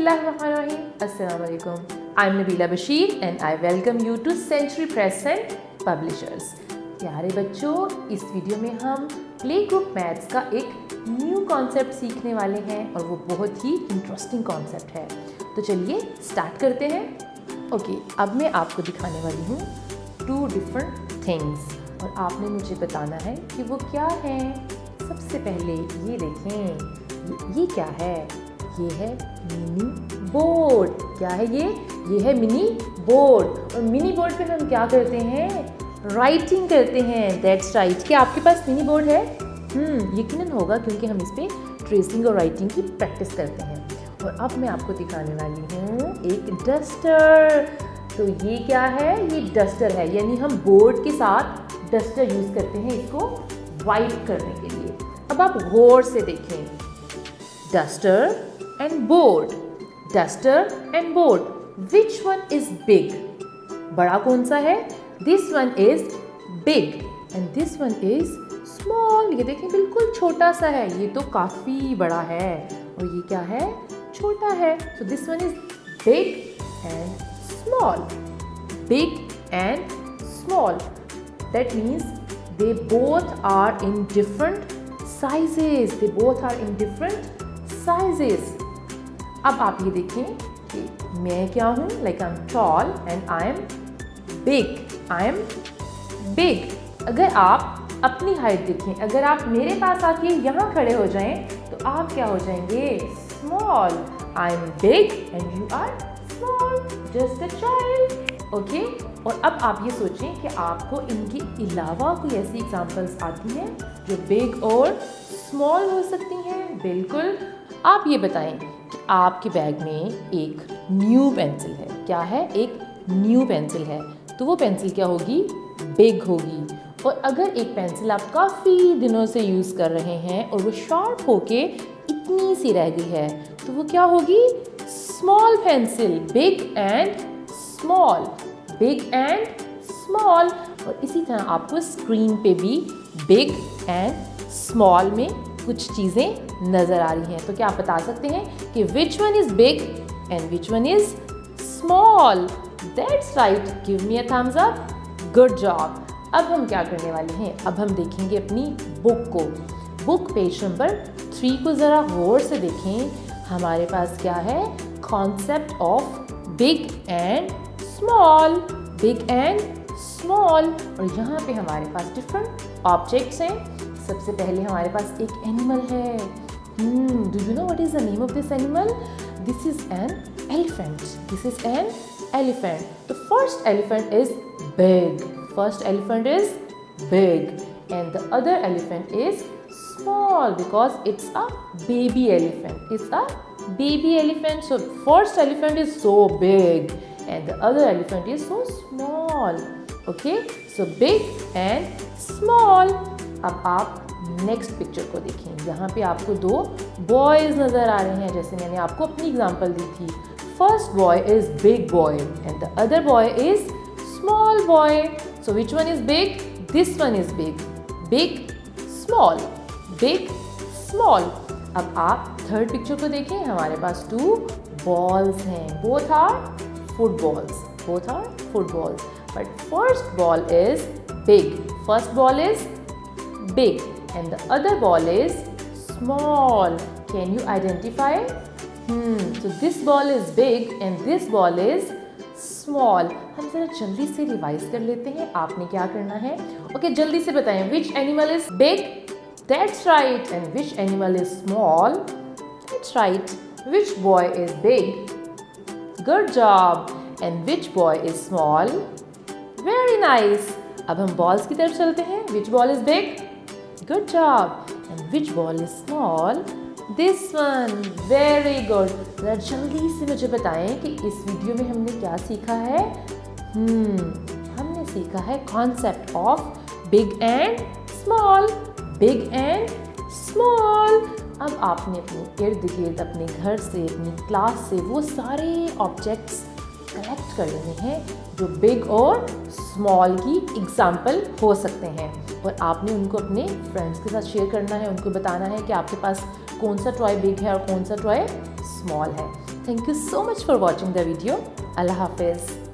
Bismillahirrahmanirrahim. Assalamu alaikum. I'm Nabila Bashir and I welcome you to Century Press and Publishers. प्यारे बच्चों, इस video में हम play group maths का एक न्यू कॉन्सेप्ट सीखने वाले हैं और वो बहुत ही इंटरेस्टिंग कॉन्सेप्ट है। तो चलिए स्टार्ट करते हैं। ओके, अब मैं आपको दिखाने वाली हूँ 2 डिफरेंट थिंग्स और आपने मुझे बताना है कि वो क्या है। सबसे पहले ये देखें, ये क्या है? ये है मिनी बोर्ड। क्या है ये? ये है मिनी बोर्ड। और मिनी बोर्ड पे हम क्या करते हैं? राइटिंग करते हैं। That's right. क्या आपके पास मिनी बोर्ड है? यकीनन होगा, क्योंकि हम इस पर ट्रेसिंग और राइटिंग की प्रैक्टिस करते हैं। और अब मैं आपको दिखाने वाली हूँ एक डस्टर। तो ये क्या है? ये डस्टर है, यानी हम बोर्ड के साथ डस्टर यूज़ करते हैं इसको वाइप करने के लिए। अब आप गौर से देखें, duster and board, duster and board, which one is big? बड़ा कौन सा है? This one is big and this one is small. ये देखें, बिल्कुल छोटा सा है, ये तो काफ़ी बड़ा है और ये क्या है? छोटा है। So this one is big and small, big and small. That means they both are in different sizes. They both are in different sizes. अब आप ये देखें कि मैं क्या हूँ? Like I'm tall and I'm big. I'm big. अगर आप अपनी हाइट देखें, अगर आप मेरे पास आके यहाँ खड़े हो जाएं तो आप क्या हो जाएंगे? Small. I'm big and you are small. Just a child. Okay और अब आप ये सोचें कि आपको इनके अलावा कोई ऐसी एग्जांपल्स आती हैं जो बिग और स्मॉल हो सकती हैं? बिल्कुल। आप ये बताएं कि आपके बैग में एक न्यू पेंसिल है। क्या है? एक न्यू पेंसिल है। तो वो पेंसिल क्या होगी? बिग होगी। और अगर एक पेंसिल आप काफ़ी दिनों से यूज़ कर रहे हैं और वो शार्प होके इतनी सी रह गई है, तो वो क्या होगी? Small pencil. Big and small, big and small. और इसी तरह आपको स्क्रीन पे भी बिग एंड स्मॉल में कुछ चीज़ें नज़र आ रही हैं। तो क्या आप बता सकते हैं कि which one is big and which one is small? That's right. Give me a thumbs up. Good job. अब हम क्या करने वाले हैं? अब हम देखेंगे अपनी बुक को। बुक पेज नंबर 3 को ज़रा गौर से देखें। हमारे पास क्या है? Concept of big and small, big and small. और यहाँ पे हमारे पास डिफरेंट ऑब्जेक्ट्स हैं। सबसे पहले हमारे पास एक एनिमल है। Do you know what is the name of this animal? This is an elephant. This is an elephant. The first elephant is big. First elephant is big and the other elephant is small because it's a baby elephant. It's a baby elephant. So first elephant is so big and the other elephant is so small. Okay, so big and small. अब आप next picture को देखें। यहाँ पे आपको 2 boys नज़र आ रहे हैं, जैसे मैंने आपको अपनी एग्जांपल दी थी। First boy is big boy and the other boy is small boy. So which one is big? This one is big. Big small, big small. अब आप थर्ड पिक्चर को देखें। हमारे पास 2 बॉल्स हैं। Both are footballs. Both are footballs. But first ball is big. First ball is big and the other ball is small. Can you identify? So this ball is big and this ball is small. हम जरा जल्दी से revise कर लेते हैं। आपने क्या करना है? ओके, जल्दी से बताएं। Which animal is big? That's right. And which animal is small? That's right. Which boy is big? Good job. And which boy is small? Very nice. अब हम balls की तरफ चलते हैं। Which ball is big? Good job. And which ball is small? This one. Very good. जरा जल्दी से मुझे बताएं कि इस वीडियो में हमने क्या सीखा है? हमने सीखा है concept of big and small, big and small. अब आपने अपने इर्द गिर्द, अपने घर से, अपनी क्लास से वो सारे ऑब्जेक्ट्स कलेक्ट कर लेने हैं जो बिग और स्मॉल की एग्जाम्पल हो सकते हैं, और आपने उनको अपने फ्रेंड्स के साथ शेयर करना है। उनको बताना है कि आपके पास कौन सा टॉय बिग है और कौन सा टॉय स्मॉल है। Thank you so much for watching the video. Allah Hafiz.